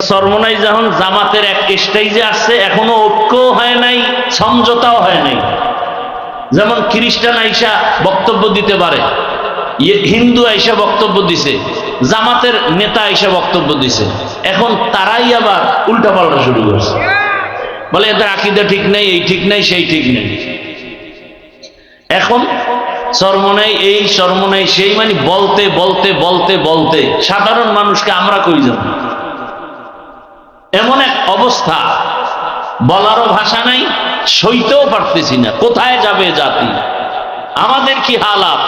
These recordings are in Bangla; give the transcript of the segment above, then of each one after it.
চরমোনাই যখন জামাতের এক স্টেজে আসছে, এখনো ঐক্য হয় নাই, সমঝোতাও হয় নাই। যেমন খ্রিস্টান আইসা বক্তব্য দিতে পারে, হিন্দু আইসা বক্তব্য দিছে, জামাতের নেতা আইসা বক্তব্য দিছে, এখন তারাই আবার উল্টা পাল্টা শুরু করছে, বলে এদের আকীদা ঠিক নেই, এই ঠিক নেই, সেই ঠিক নেই। এখন চরমোনাই এই, চরমোনাই সেই, মানে বলতে বলতে বলতে বলতে সাধারণ মানুষকে আমরা কই যাব, এমন এক অবস্থা, বলারও ভাষা নাই, সইতেও পারতেছি না। কোথায় যাবে জাতি? আমাদের কি হালাত?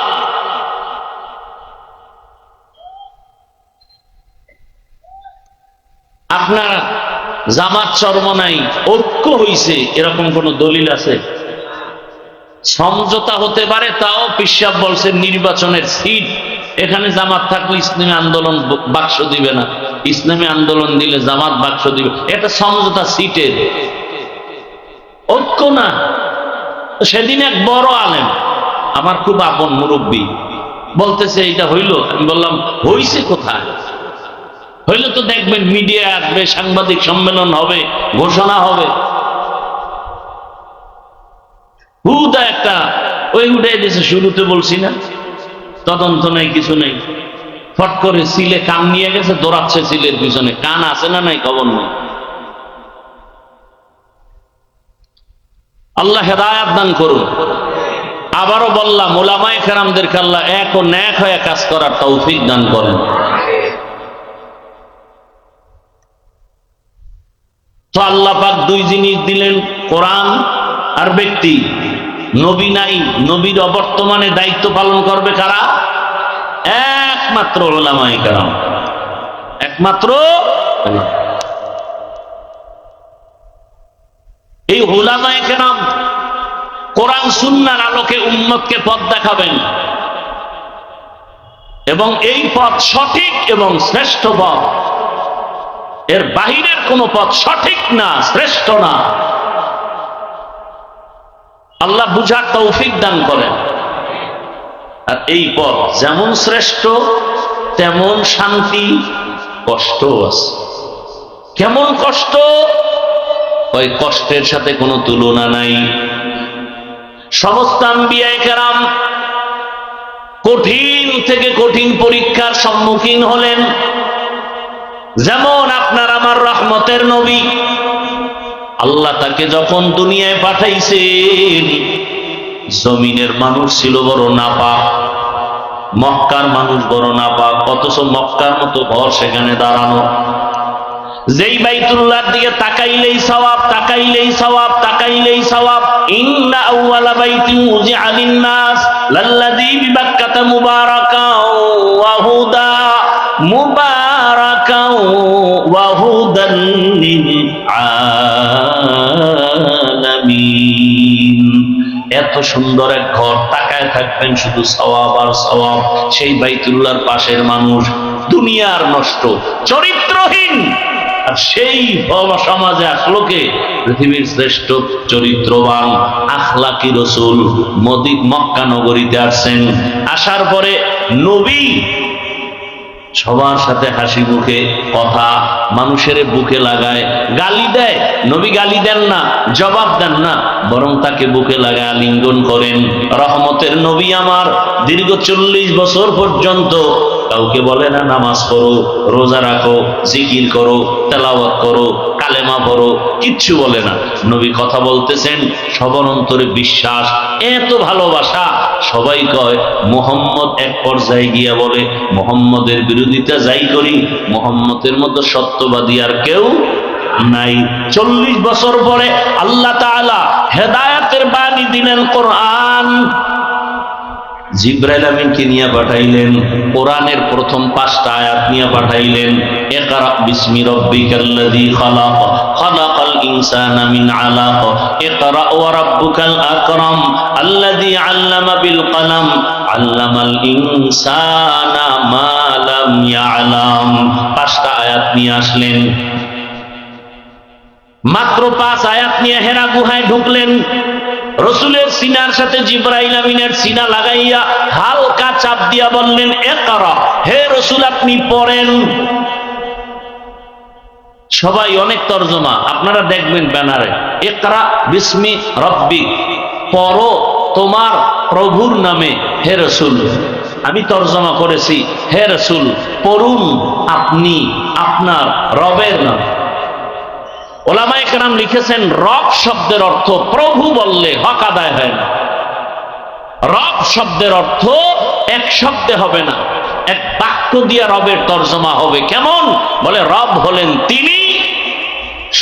আপনার জামাত চরমোনাই ঐক্য হইছে এরকম কোন দলিল আছে? সমঝোতা হতে পারে, তাও পিশাব বলছে নির্বাচনের সিট এখানে জামাত থাকলে ইসলামী আন্দোলন বাক্স দিবে না, ইসলামী আন্দোলন দিলে জামাত বাক্স দিবে, এটা সমঝোতা সিটের, ঐক্য না। সেদিন এক বড় আলেম, আমার খুব আপন মুরব্বী, বলতেছে এইটা হইল। আমি বললাম হইছে কোথায়? হইলে তো দেখবেন মিডিয়া আসবে, সাংবাদিক সম্মেলন হবে, ঘোষণা হবে। হুদা একটা ওই উঠে দিয়েছে, শুরুতে বলছি না, তদন্ত নাই, কিছু নেই, ফট করে সিলে কান নিয়ে গেছে, দৌড়াচ্ছে সিলের পিছনে। কান আছে না নাই খবর নেই। আল্লাহ হেদায়াত দান করুন। আবারও বললাম, ওলামায়ে কেরামদেরকে আল্লাহ এক ও ন্যাক হয়ে কাজ করার তৌফিক দান করেন। তো আল্লাহ পাক দুই জিনিস দিলেন, কোরআন আর ব্যক্তি। নবী নাই, নবীর অবর্তমানে দায়িত্ব পালন করবে কারা? একমাত্র উলামায়ে কেরাম, একমাত্র। এই উলামায়ে কেরাম কোরআন সুন্নাহর আলোকে উম্মতকে পথ দেখাবেন, এবং এই পথ সঠিক এবং শ্রেষ্ঠ পথ, এর বাহিরের কোন পথ সঠিক না, শ্রেষ্ঠ না। আল্লাহ বুঝার তৌফিক দান করেন। আর এই পথ যেমন শ্রেষ্ঠ তেমন শান্তি, কষ্ট আছে। কেমন কষ্ট? ওই কষ্টের সাথে কোনো তুলনা নাই। সমস্ত আম্বিয়ায়ে কেরাম কঠিন থেকে কঠিন পরীক্ষার সম্মুখীন হলেন। যেমন আপনার আমার রহমতের নবী, আল্লাহ তাকে যখন দুনিয়ায় পাঠাইছেন, জমিনের মানুষ ছিল বড় নাপাক, মক্কার মানুষ বড় নাপাক, অথচ মক্কার মতো ঘর সেখানে দাঁড়ানো। যেই বাইতুল্লাহর দিকে তাকাইলেই সওয়াব, তাকাইলেই সওয়াব, তাকাইলেই সওয়াব। ইন্না আউওয়ালা বাইতিন উযিআ লিন-নাস লাল্লাযী বিবাক্কাতা মুবারাকান ওয়া হুদা, মুবারাকান ওয়া হুদান লিল আলামিন। এত সুন্দর এক ঘর, তাকায় থাকবেন শুধু সওয়াব আর সওয়াব। সেই বাইতুল্লাহর পাশের মানুষ দুনিয়ার নষ্ট, চরিত্রহীন, আর সেই সমাজে আসলো কে? পৃথিবীর শ্রেষ্ঠ চরিত্রবান আখলাকি রসুল মক্কা নগরীতে আসছেন। আসার পরে নবী সবার সাথে হাসি মুখে কথা, মানুষের বুকে লাগায়, গালি দেয়, নবী গালি দেন না, জবাব দেন না, বরং তাকে বুকে লাগায় আলিঙ্গন করেন। রহমতের নবী আমার দীর্ঘ 40 বছর পর্যন্ত কাউকে বলে না নামাজ পড়ো, রোজা রাখো, জিকির করো, তেলাওয়াত করো, কালেমা পড়ো, কিচ্ছু বলে না। নবী কথা বলতেছেন, সবার অন্তরে বিশ্বাস, এত ভালোবাসা। সবাই কয় মুহাম্মদ, এক পর্যায়ে গিয়া বলে মুহাম্মদের বিরোধিতা যাই করি, মুহাম্মদের মতো সত্যবাদী আর কেউ নাই। 40 বছর পরে আল্লাহ তাআলা হেদায়েতের বাণী দিলেন, কোরআন। জিবরাইল আমিনকে নিয়ে পাঠাইলেন, কোরআনের প্রথম 5টা আয়াত নিয়ে পাঠাইলেন। ইকরা বিসমি রাব্বিকাল্লাযী খালাক, খালাকাল ইনসানা মিন আলাক, ইকরা ওয়া রাব্বুকাল আকরাম, আল্লাযী আল্লামা বিল কলম, আল্লামাল ইনসানা মা লাম ইয়ালাম। 5টা আয়াত নিয়ে আসলেন। মাত্র 5 আয়াত নিয়ে হেরা গুহায় ঢুকলেন। রসুলের সিনার সাথে জিবরাইল আমিনের সিনা লাগাইয়া হালকা চাপ দিয়া বললেন, ইকরা, হে রসুল আপনি পড়েন। সবাই অনেক তরজমা আপনারা দেখবেন ব্যানারে, ইকরা বিস্মি রব্বি, পড়ো তোমার প্রভুর নামে হে রাসূল। আমি তরজমা করেছি, হে রাসূল পড়ুন আপনি আপনার রবের নামে। ওলামায়ে কেরাম লিখেছেন, রব শব্দের অর্থ প্রভু বললে হক আদায় হয় না। রব শব্দের অর্থ এক শব্দে হবে না, এক বাক্য দিয়ে রবের তর্জমা হবে। কেমন? বলে রব হলেন তিনি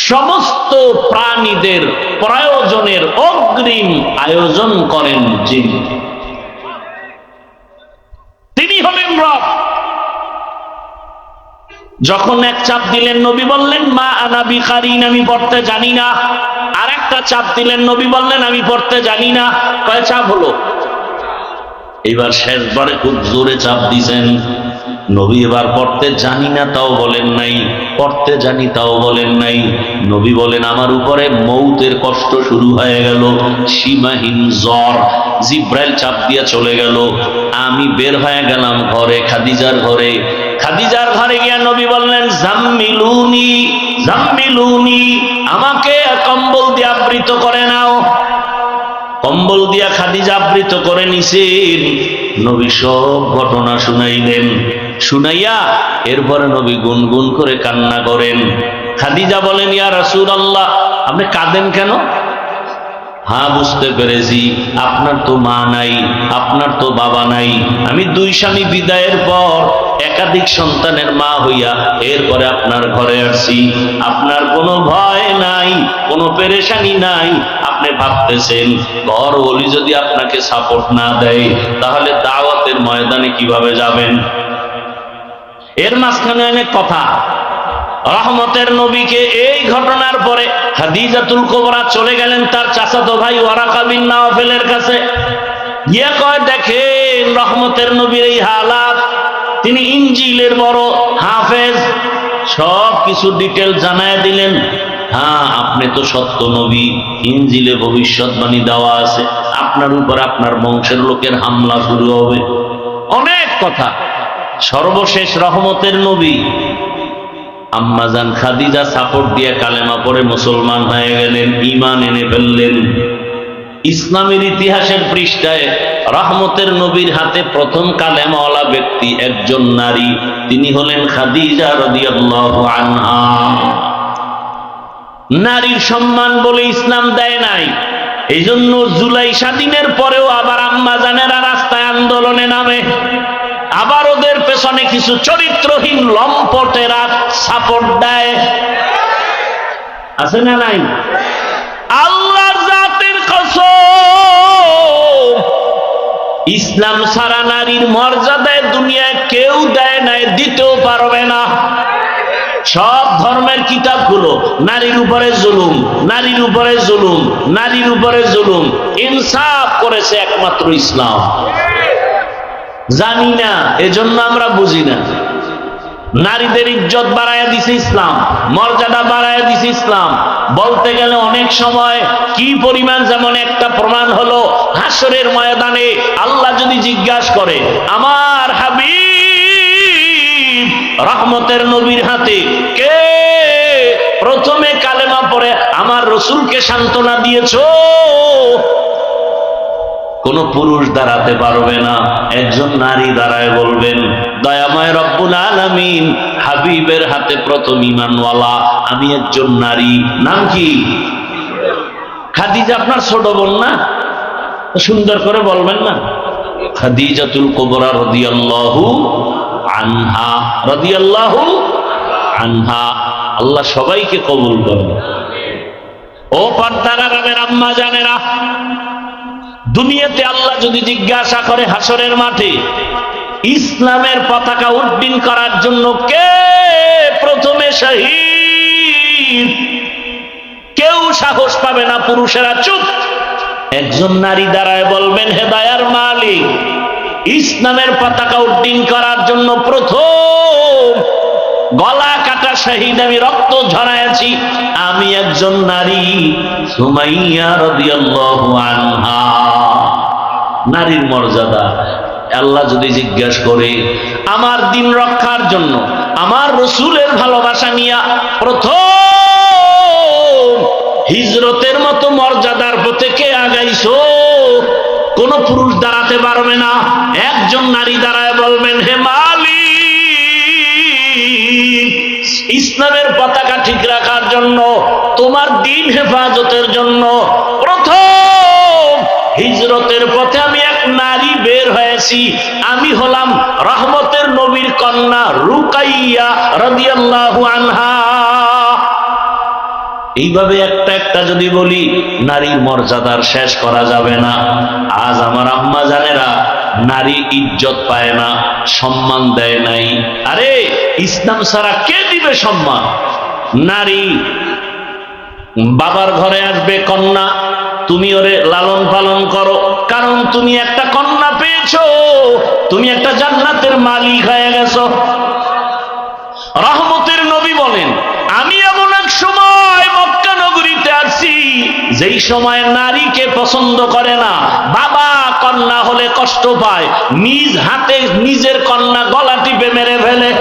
সমস্ত প্রাণীদের প্রয়োজনের অগ্রিম আয়োজন করেন যিনি, তিনি হলেন রব। যখন এক চাপ দিলেন নবী বললেন মা আনা বিকারিন, আমি পড়তে জানি না। আর একটা চাপ দিলেন নবী বললেন আমি পড়তে জানি না। কয় চাপ হলো? এবার শেষবারে খুব জোরে চাপ দিছেন নবী। এবার পড়তে জানি না তাও বলেন নাই, পড়তে জানি তাও বলেন নাই। নবী বলেন আমার উপরে মৌতের কষ্ট শুরু হয়ে গেল, সীমাহীন জ্বর। জিব্রাইল চাপ দিয়া চলে গেল। আমি বের হয়ে গেলাম ঘরে, খাদিজার ঘরে। খাদিজার ঘরে গিয়া নবী বললেন জাম্মিলুনি জাম্মিলুনি, আমাকে কম্বল দিয়ে আবৃত করে নাও। কম্বল দিয়া খাদিজা আবৃত করে নিছেন। নবী সব ঘটনা শুনাইলেন। শুনাইয়া এরপরে নবী গুনগুন করে কান্না করেন। খাদিজা বলেন ইয়া রাসূলুল্লাহ, আপনি কাঁদেন কেন? হ্যাঁ বুঝতে পেরেছি, আপনার তো মা নাই, আপনার তো বাবা নাই। আমি দুই স্বামী বিদায়ের পর একাধিক সন্তানের মা হইয়া এরপরে আপনার ঘরে আসছি। আপনার কোনো ভয় নাই, কোনো পেরেশানি নাই। আপনি ভাবতেছেন ঘর ওলি যদি আপনাকে সাপোর্ট না দেয় তাহলে দাওয়াতের ময়দানে কিভাবে যাবেন? এর মাঝখানে অনেক কথা। রহমতের নবীকে এই ঘটনার পরে খাদিজাতুল কুবরা চলে গেলেন তার চাচাতো ভাই ওয়ারাকা বিন নাওফেলের কাছে। গিয়ে কয় দেখেন রহমতের নবীর এই হালাত, তিনি ইনজিলের বড় হাফেজ, সব কিছু ডিটেল জানায় দিলেন। হ্যাঁ আপনি তো সত্য নবী, ইনজিলে ভবিষ্যৎবাণী দেওয়া আছে আপনার উপর আপনার বংশের লোকের হামলা শুরু হবে, অনেক কথা। সর্বশেষ রহমতের নবী আম্মাজান খাদিজা সাপোর্ট দিয়ে কালেমা পড়ে মুসলমান হয়ে গেলেন, ঈমান এনে ফেললেন। ইসলামের ইতিহাসের পৃষ্ঠায় রহমতের নবীর হাতে প্রথম কালেমাওয়ালা ব্যক্তি একজন নারী, তিনি হলেন খাদিজা রাদিয়াল্লাহু আনহা। নারীর সম্মান বলে ইসলাম দেয় নাই, এই জন্য জুলাই স্বাধীনের পরেও আবার আম্মাজানেরা রাস্তায় আন্দোলনে নামে। আবার ওদের পেছনে কিছু চরিত্রহীন লম্পটেরা সাপোর্ট দেয়, আছে না নাই? আল্লাহর জাতের কসম, ইসলাম ছাড়া নারীর মর্যাদায় দুনিয়ায় কেউ দেয় নাই, দিতেও পারবে না। সব ধর্মের কিতাবগুলো নারীর উপরে জুলুম, নারীর উপরে জুলুম, নারীর উপরে জুলুম। ইনসাফ করেছে একমাত্র ইসলাম। জানি না, এজন্য আমরা বুঝি না। নারীদের ইজ্জত বাড়াইয়া দিছে ইসলাম, মর্যাদা বাড়াইয়া দিছে ইসলাম। বলতে গেলে অনেক সময় কি পরিমাণ, যেমন একটা প্রমাণ হলো হাসরের ময়দানে আল্লাহ যদি জিজ্ঞাসা করে আমার হাবিব রহমতের নবীর হাতে কে প্রথমে কালেমা পড়ে আমার রসুলকে সান্ত্বনা দিয়েছো, কোন পুরুষ দাঁড়াতে পারবে না, একজন নারী দাঁড়ায় বলবেন দয়াময় রব্বুল আলামিন হাবিবের হাতে প্রথম ঈমানওয়ালা আমি একজন নারী। নাম কি? খাদিজা আপনার ছোট বোন না? সুন্দর করে বলবেন না, খাদিজাতুল কুবরা রাদিয়াল্লাহু আনহা, রাদিয়াল্লাহু আনহা। আল্লাহ সবাইকে কবুল করেন। ও পর্দার আড়ালের আম্মা জানেরা, দুনিয়াতে আল্লাহ যদি জিজ্ঞাসা করে হাসরের মাঠে ইসলামের পতাকা উড্ডীন করার জন্য কে প্রথমে শহীদ, কেউ সাহস পাবে না, পুরুষেরা চুপ। একজন নারী দাঁড়ায় বলবেন হে দয়ার মালিক, ইসলামের পতাকা উড্ডীন করার জন্য প্রথম গলা কাটা শহীদ, আমি রক্ত ঝরাইছি, আমি একজন নারী সুমাইয়া রাদিয়াল্লাহু আনহা। নারীর মর্যাদা আল্লাহ যদি জিজ্ঞাসা করে, আমার দিন রক্ষার জন্য আমার রসুলের ভালোবাসা নিয়া প্রথম হিজরতের মতো মর্যাদার পথে কে আগাইছো? কোন পুরুষ দাঁড়াতে পারবে না, একজন নারী দাঁড়ায় বলবেন, হে মালিক, ইসলামের পতাকা ঠিক রাখার জন্য, তোমার দিন হেফাজতের জন্য প্রথম হিজরতের পথে আমি এক নারী বের হয়েছি। আমি হলাম রহমতের নবীর কন্যা রুকাইয়া রাদিয়াল্লাহু আনহা। এইভাবে একটা একটা যদি বলি, নারীর মর্যাদার শেষ করা যাবে না। আজ আমার আম্মা জানেরা নারী ইজ্জত পায় না, সম্মান দেয় নাই। আরে ইসলাম ছাড়া কে দিবে সম্মান? নারী বাবার ঘরে আসবে কন্যা, তুমি ওরে লালন পালন করো, কারণ তুমি একটা কন্যা পেয়েছো, তুমি একটা জান্নাতের মালিক হয়ে গেছো। রহমতের নবী বলেন, আমি এমন এক সময় মক্কা নগরীতে আছি যেই সময় নারীকে পছন্দ করে না। বাবা কন্যা হলে কষ্ট পায়, নিজ হাতে নিজের কন্যা গলা টিপে মেরে ফেলে।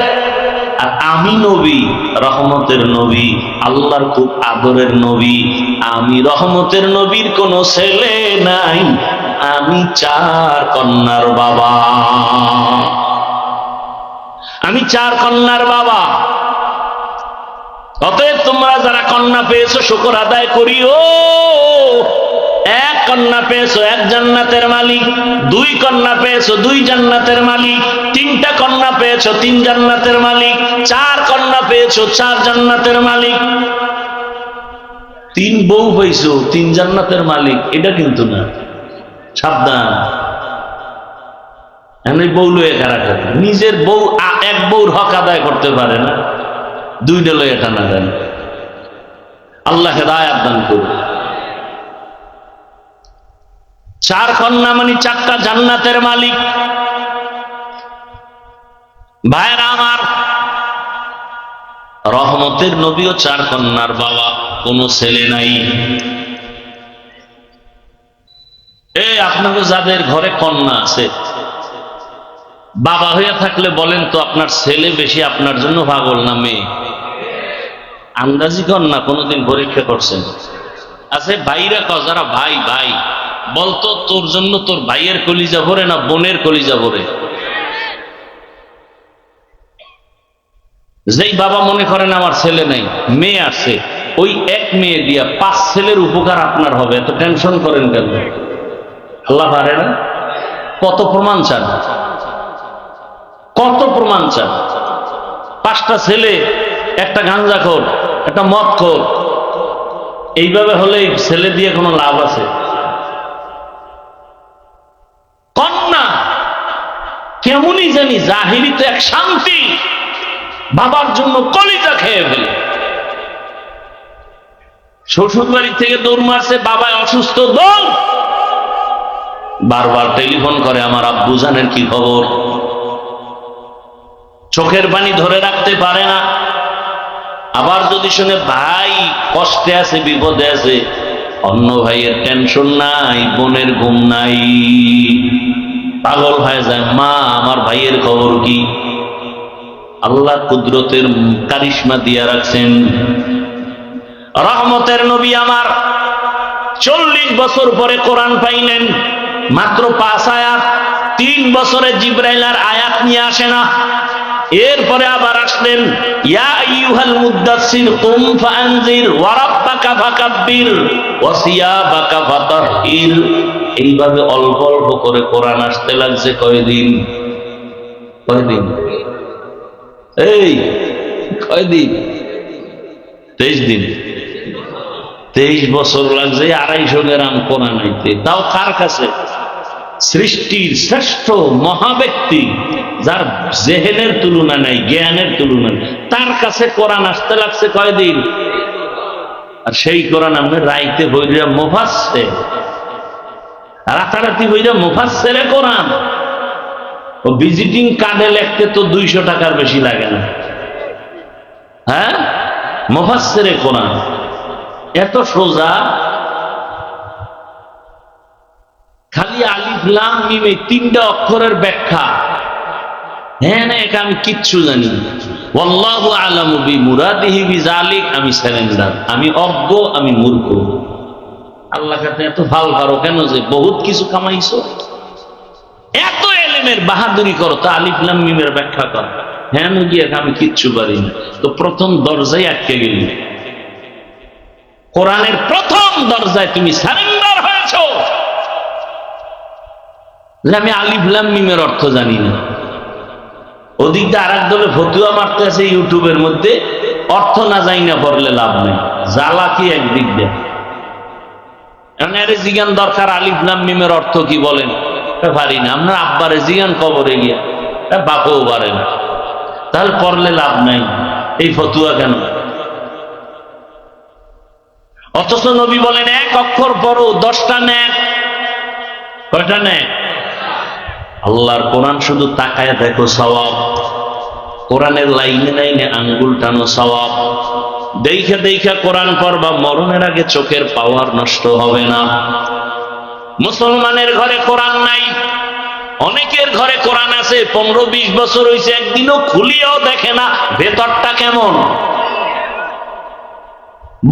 আর আমি নবী, রহমতের নবী, আল্লাহর খুব আদরের নবী, আমি রহমতের নবীর কোনো ছেলে নাই, আমি 4 কন্যার বাবা, আমি 4 কন্যার বাবা। অতএব তোমরা যারা কন্যা পেয়েছো শুকর আদায় করিও। 1 কন্যা পেয়েছো 1 জান্নাতের মালিক, 2 কন্যা পেয়েছো 2 জান্নাতের মালিক, 3টা কন্যা পেয়েছো 3 জান্নাতের মালিক, 4 কন্যা পেয়েছো 4 জান্নাতের মালিক। 3 বউ পেয়েছো 3 জান্নাতের মালিক, এটা কিন্তু না, সাবধান। এমনি বউ লয়ে কারাকারি, নিজের বউ এক বউর হক আদায় করতে পারে না, 2টা লয়ে টানা দেন। আল্লাহ হেদায়েত দান করুন। 4 কন্যা মানে 4টা জান্নাতের মালিক। ভাইরা আমার, রহমতের নবীও 4 কন্যার বাবা, কোনো ছেলে নাই। আপনাকে যাদের ঘরে কন্যা আছে, বাবা হইয়া থাকলে বলেন তো, আপনার ছেলে বেশি আপনার জন্য পাগল না মেয়ে? আন্দাজি কন্যা কোনদিন পরীক্ষা করছেন? আছে ভাইরা যারা ভাই ভাই, বলতো তোর জন্য তোর ভাইয়ের কলিজা ভরে না বোনের কলিজা ভরে? যেই বাবা মনে করেন আমার ছেলে নাই, মেয়ে আছে, ওই এক মেয়ে দিয়া 5 ছেলের উপকার আপনার হবে, এত টেনশন করেন কেন? আল্লাহ পারে না? কত প্রমাণ চান, কত প্রমাণ চান? 5টা ছেলে, একটা গাঁজাখোর, একটা মদখোর, এইভাবে হলে ছেলে দিয়ে কোনো লাভ আছে? কন্যা কেমনই জানি জাহিরিতে এক শান্তি, বাবার জন্য কলিজা খেয়ে ফেলে। শ্বশুর বাড়ি থেকে দৌড় মারছে, বাবা অসুস্থ, দৌড়, বারবার টেলিফোন করে, আমার আব্বু জানেন কি খবর? চোখের পানি ধরে রাখতে পারে না। আবার যদি শুনে ভাই কষ্টে আছে, বিপদে আছে, অন্য ভাইয়ের টেনশন নাই, বোনের ঘুম নাই, পাগল হয়ে যায়, মা আমার ভাইয়ের খবর কি? আল্লাহ কুদরতের কারিশমা দিয়া রাখছেন। রহমতের নবী আমার 40 বছর পরে কোরআন পাইলেন, মাত্র 5 আয়াত। 3 বছরে জিবরাইল আর আয়াত নিয়ে আসে না। এরপরে আবার আসলেন, ইয়া আইয়ুহাল মুদ্দাসসির কুম ফাআনজির ওয়া রাব্বাকা ফাকাব্বির ওয়া সিয়াবাকা ফাতাহহির। এইভাবে অল্প অল্প করে কোরআন আসতে লাগছে। কয়দিন? কয়দিন? এই কয়দিন? 23 দিন। 23 বছর লাগছে 250 গ্রাম কোরআন আইতে। তাও কার কাছে? সৃষ্টির শ্রেষ্ঠ মহাব্যক্তি, যার জেহেনের তুলনা নাই, জ্ঞানের তুলনা নেই, তার কাছে কোরআন আসতে লাগছে কয়দিন? আর সেই কোরআন আমরা রাইতে বইরা মুফাসসির, রাতারাতি বইরা মুফাসসিরে কোরআন। ও ভিজিটিং কার্ডে লিখতে তো 200 টাকার বেশি লাগে না। হ্যাঁ, মুফাসসিরে কোরআন এত সোজা, খালি আলিফ আলিফ লাম মিম এই তিনটা অক্ষরের ব্যাখ্যা, হ্যাঁ না এটা আমি কিচ্ছু জানি না, ওয়াল্লাহু আলামু বিমুরাদিহি বিযালিক, আমি সারেন্ডার, আমি অজ্ঞ, আমি মূর্খ। আল্লাহ কাছে এত ভাল পারো কেন যে বহুত কিছু কামাইছো? এত এলেমের বাহাদুরি করো তো আলিফ লাম মিমের ব্যাখ্যা কর, হ্যাঁ গিয়ে আমি কিচ্ছু পারি না। তো প্রথম দরজায় আটকে গেলি, কোরআনের প্রথম দরজায় তুমি সারেন্ডার হয়েছো যে আমি আলিফ লাম মিমের অর্থ জানি না। ওদিক দিয়ে আর এক দলে ফতুয়া মারতে আছে ইউটিউবের মধ্যে, অর্থ না যাই না পড়লে লাভ নেই, জ্বালা কি একদিক দিয়ে। জিজ্ঞান দরকার আলিফ লাম মিমের অর্থ কি বলেন, পারি না। আপনার আব্বারে জিজ্ঞান কবরে গিয়া, বাপও পারে না, তাহলে পড়লে লাভ নাই, এই ফতুয়া কেন? অথচ নবী বলেন এক অক্ষর পড়ো 10টা নেক। কয়টা নেক? আল্লাহর কোরআন শুধু তাকায় দেখো সওয়াব, কোরআনের লাইনে লাইনে আঙ্গুল টানো সওয়াব। দেখা দেখা কোরআন পড়বা, মরণের আগে চোখের পাওয়ার নষ্ট হবে না। মুসলমানের ঘরে কোরআন নাই, অনেকের ঘরে কোরআন আছে, 15-20 বছর হয়েছে, একদিনও খুলিয়াও দেখে না ভেতরটা কেমন।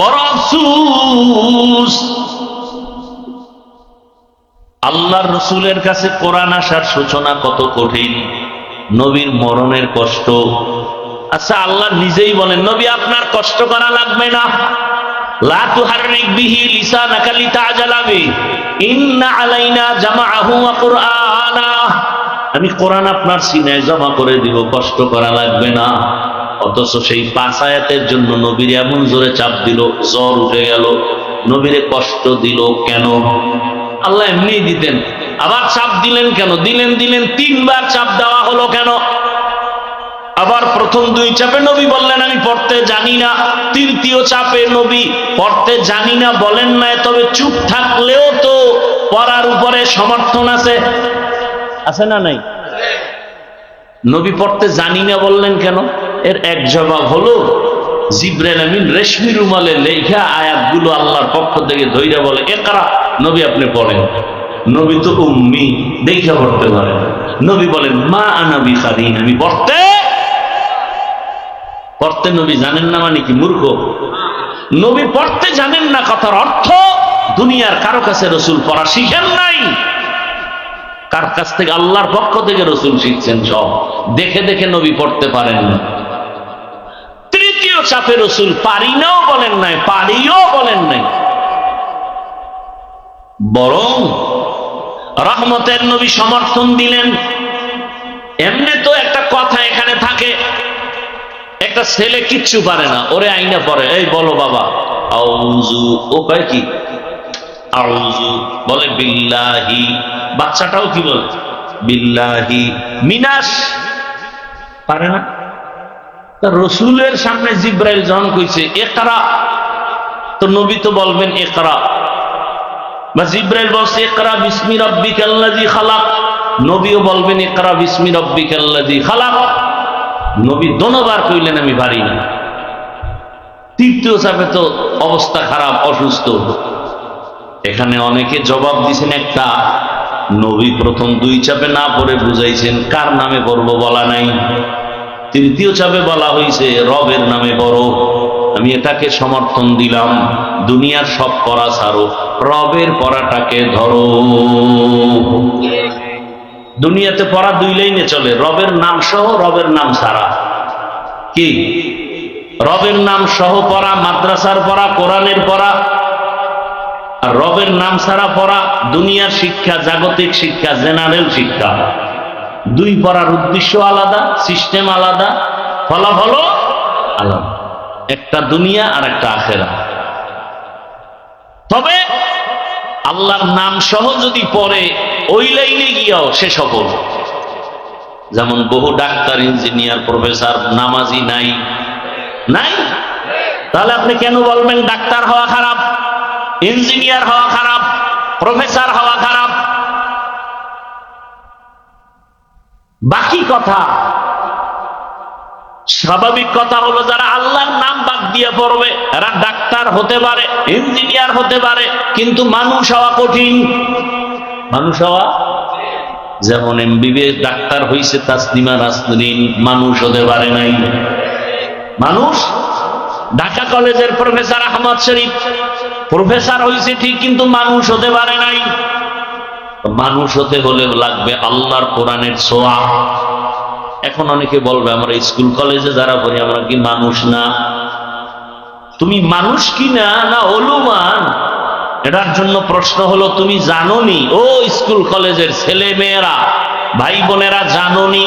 বড় আফসোস, আল্লাহর রসুলের কাছে কোরআন আসার সূচনা কত কঠিন, নবীর মরণের কষ্ট। আচ্ছা আল্লাহ নিজেই বলেন নবী আপনার কষ্ট করা লাগবে না, লা তুহাররিক বিহি লিসানাকা লিতাজালা বিহি, ইন্না আলাইনা জামাআহু ওয়া কুরআনা, আমি কোরআন আপনার সিনায় জমা করে দিব, কষ্ট করা লাগবে না। অথচ সেই 5 আয়াতের জন্য নবীর এমন জোরে চাপ দিল, জ্বর উঠে গেল। নবীরে কষ্ট দিল কেন? আল্লাহ এমনি দিতেন, আবার চাপ দিলেন কেন? দিলেন 3বার চাপ দেওয়া হলো কেন? আবার প্রথম 2 চাপে নবী বললেন আমি পড়তে জানি না, তৃতীয় চাপে নবী পড়তে জানি না বলেন না, তবে চুপ থাকলেও তো পড়ার উপরে সমর্থন আছে, আছে না নাই? নবী পড়তে জানি না বললেন কেন? এর এক জবাব হলো জিবরাইল আমিন রেশমি রুমালে লেখা আয়াতগুলো আল্লাহর পক্ষ থেকে ধইরা বলে ইকরা, নবী আপনি পড়েন। নবী তো উম্মি, দেখে পড়তে পারেন। নবী বলেন মা আনা বিকারিন, আমি পড়তে নবী জানেন না মানে কি মূর্খ? নবী পড়তে জানেন না কথার অর্থ দুনিয়ার কারো কাছে রসুল পড়া শিখেন নাই। কার কাছ থেকে? আল্লাহর পক্ষ থেকে রসুল শিখছেন সব, দেখে দেখে নবী পড়তে পারেন না। তৃতীয় চাপে রসুল পারি নাও বলেন নাই, পারিও বলেন নাই, বরং রহমতের নবী সমর্থন দিলেন। এমনি তো একটা কথা এখানে থাকে, একটা ছেলে কিচ্ছু পারে না, ওরে আইনা পড়ে, এই বলো বাবা আউযু, ও কয় কি আউযু, বলে বিল্লাহি, বাচ্চাটাও কি বলে বিল্লাহি মিনাস, পারে না। রসুলের সামনে জিব্রাইল যখন কইছে ইকরা, তো নবী তো বলবেন ইকরা, বা জিব্রাইল বলছে ইকরা বিসমি রাব্বিকাল্লাযী খালাক, নবীও বলবেন ইকরা বিসমি রাব্বিকাল্লাযী খালাক। নবী দোনোবার কইলেন আমি পারি না। তৃতীয় চাপে তো অবস্থা খারাপ, অসুস্থ। এখানে অনেকে জবাব দিছেন একটা, নবী প্রথম 2 চাপে না পড়ে বুঝাইছেন কার নামে পড়বো বলা নাই। তৃতীয় চাপে বলা হয়েছে রবের নামে পড়ো, আমি এটাকে সমর্থন দিলাম। দুনিয়ার সব পড়া ছাড়ো, রবের পড়াটাকে ধরো। দুনিয়াতে পড়া 2 লাইনে চলে, রবের নাম সহ, রবের নাম ছাড়া। কি? রবের নাম সহ পড়া মাদ্রাসার পড়া, কোরআনের পড়া, আর রবের নাম ছাড়া পড়া দুনিয়ার শিক্ষা, জাগতিক শিক্ষা, জেনারেল শিক্ষা। 2 পড়ার উদ্দেশ্য আলাদা, সিস্টেম আলাদা, ফলাফলও আলাদা, একটা দুনিয়া আর একটা আখেরা। তবে আল্লাহর নাম সহ যদি পড়ে ওই লাইনে গিয়াও সে সফল। যেমন বহু ডাক্তার, ইঞ্জিনিয়ার, প্রফেসর নামাজি নাই, তাহলে আপনি কেন বলবেন ডাক্তার হওয়া খারাপ, ইঞ্জিনিয়ার হওয়া খারাপ, প্রফেসর হওয়া খারাপ? বাকি কথা, স্বাভাবিক কথা হলো যারা আল্লাহর নাম বাদ দিয়ে পড়বে এরা ডাক্তার হতে পারে, ইঞ্জিনিয়ার হতে পারে, কিন্তু মানুষ হওয়া কঠিন। মানুষ হওয়া যেমন এমবিবিএস ডাক্তার হইছে তাসলিমা নাসরিন, মানুষ হতে পারে নাই। মানুষ ঢাকা কলেজের প্রফেসর আহমদ শরীফ প্রফেসর হইছে ঠিক, কিন্তু মানুষ হতে পারে নাই। মানুষ হতে হলে লাগবে আল্লাহর কোরআনের ছোঁয়া। এখন অনেকে বলবে আমরা স্কুল কলেজে যারা পড়ি আমরা কি মানুষ না? তুমি মানুষ কি না, না হলুমান? এটার জন্য প্রশ্ন হলো, তুমি জানোনি? ও স্কুল কলেজের ছেলে মেয়েরা, ভাই বোনেরা, জানোনি